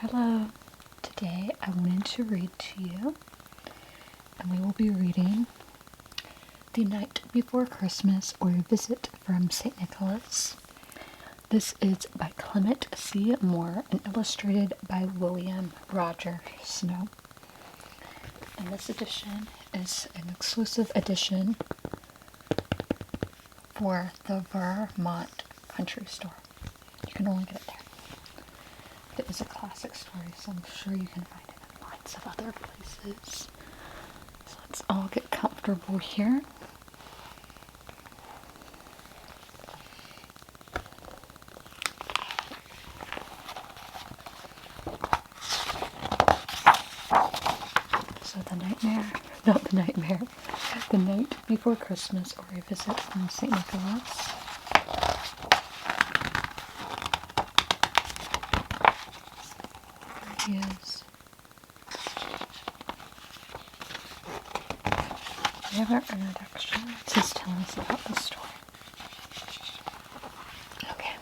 Hello. Today I wanted to read to you, and we will be reading The Night Before Christmas, or A Visit from St. Nicholas. This is by Clement C. Moore and illustrated by William Roger Snow. And this edition is an exclusive edition for the Vermont Country Store. You can only get it there. It is a classic story, so I'm sure you can find it in lots of other places. So let's all get comfortable here. So the night before Christmas, or A Visit from St. Nicholas. There he is. We have our introduction. It's just telling us about the story. Okay.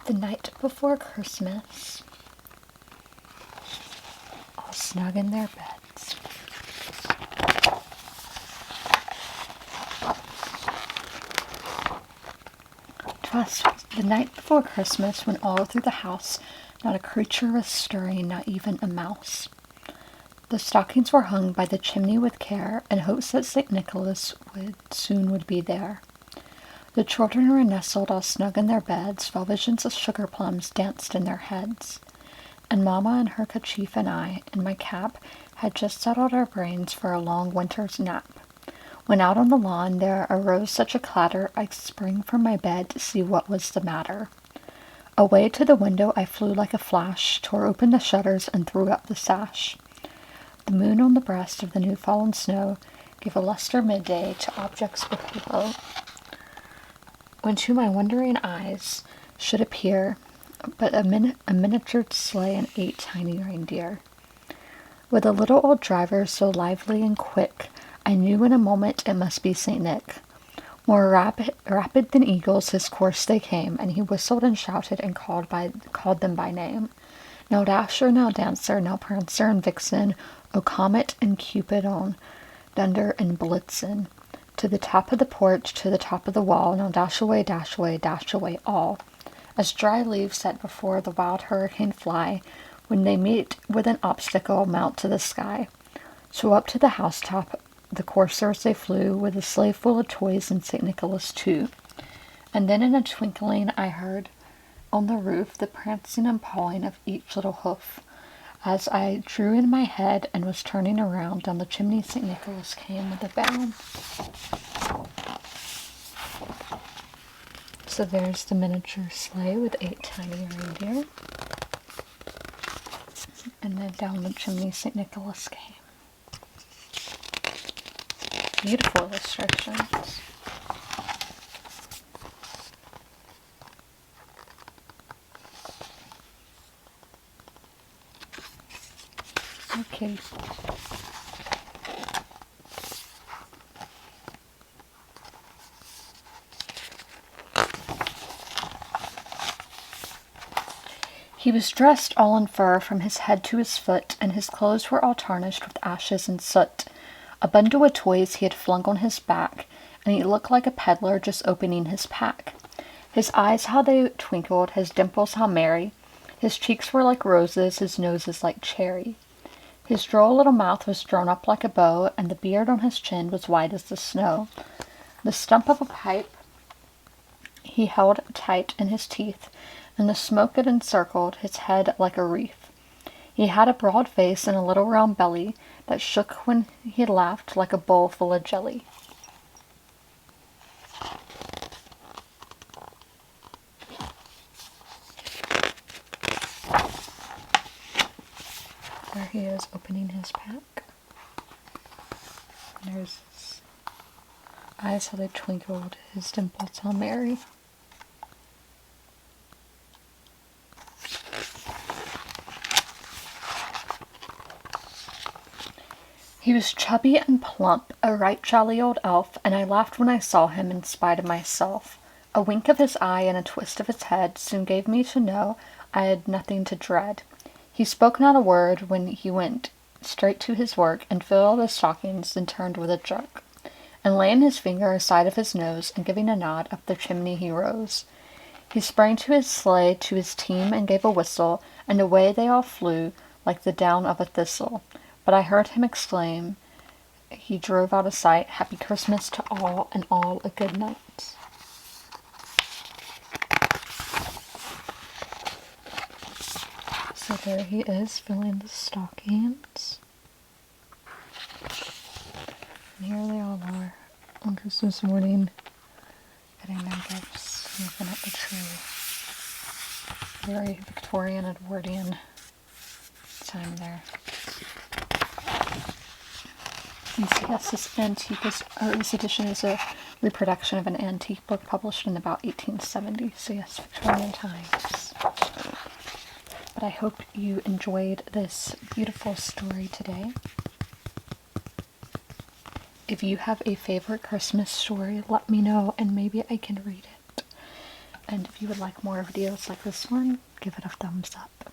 The night before Christmas, all snug in their beds. Twas the night before Christmas, when all through the house not a creature was stirring, not even a mouse. The stockings were hung by the chimney with care, in hopes that St. Nicholas would be there. The children were nestled all snug in their beds, while visions of sugar plums danced in their heads. And Mamma in her kerchief and I, in my cap, had just settled our brains for a long winter's nap. When out on the lawn there arose such a clatter, I sprang from my bed to see what was the matter. Away to the window I flew like a flash, tore open the shutters and threw up the sash. The moon on the breast of the new-fallen snow gave a lustre midday to objects below, when to my wondering eyes should appear but a miniature sleigh and 8 tiny reindeer. With a little old driver so lively and quick, I knew in a moment it must be St. Nick. More rapid than eagles his course they came, and he whistled and shouted and called them by name. Now Dasher, now Dancer, now Prancer and Vixen, O Comet and Cupidon, Dunder and Blitzen. To the top of the porch, to the top of the wall, now dash away, all. As dry leaves set before the wild hurricane fly, when they meet with an obstacle, mount to the sky. So up to the housetop the coursers they flew, with a sleigh full of toys and St. Nicholas too. And then in a twinkling I heard on the roof the prancing and pawing of each little hoof. As I drew in my head and was turning around, down the chimney St. Nicholas came with a bound. So there's the miniature sleigh with 8 tiny reindeer. And then down the chimney St. Nicholas came. Beautiful illustrations. Okay. He was dressed all in fur from his head to his foot, and his clothes were all tarnished with ashes and soot. A bundle of toys he had flung on his back, and he looked like a peddler just opening his pack. His eyes, how they twinkled, his dimples how merry. His cheeks were like roses, his nose is like cherry. His droll little mouth was drawn up like a bow, and the beard on his chin was white as the snow. The stump of a pipe he held tight in his teeth, and the smoke it encircled his head like a wreath. He had a broad face and a little round belly that shook when he laughed like a bowl full of jelly. There he is opening his pack. And there's his eyes, how they twinkled, his dimples how merry. He was chubby and plump, a right jolly old elf, and I laughed when I saw him in spite of myself. A wink of his eye and a twist of his head soon gave me to know I had nothing to dread. He spoke not a word when he went straight to his work and filled all the stockings, then turned with a jerk, and laying his finger aside of his nose, and giving a nod, up the chimney he rose. He sprang to his sleigh, to his team, and gave a whistle, and away they all flew, like the down of a thistle. But I heard him exclaim, he drove out of sight, Happy Christmas to all, and all a good night. So there he is, filling the stockings. And here they all are on Christmas morning, getting their gifts, looking at the tree. Very Victorian, Edwardian time there. And so yes, this edition is a reproduction of an antique book published in about 1870. So yes, Victorian times. But I hope you enjoyed this beautiful story today. If you have a favorite Christmas story, let me know and maybe I can read it. And if you would like more videos like this one, give it a thumbs up.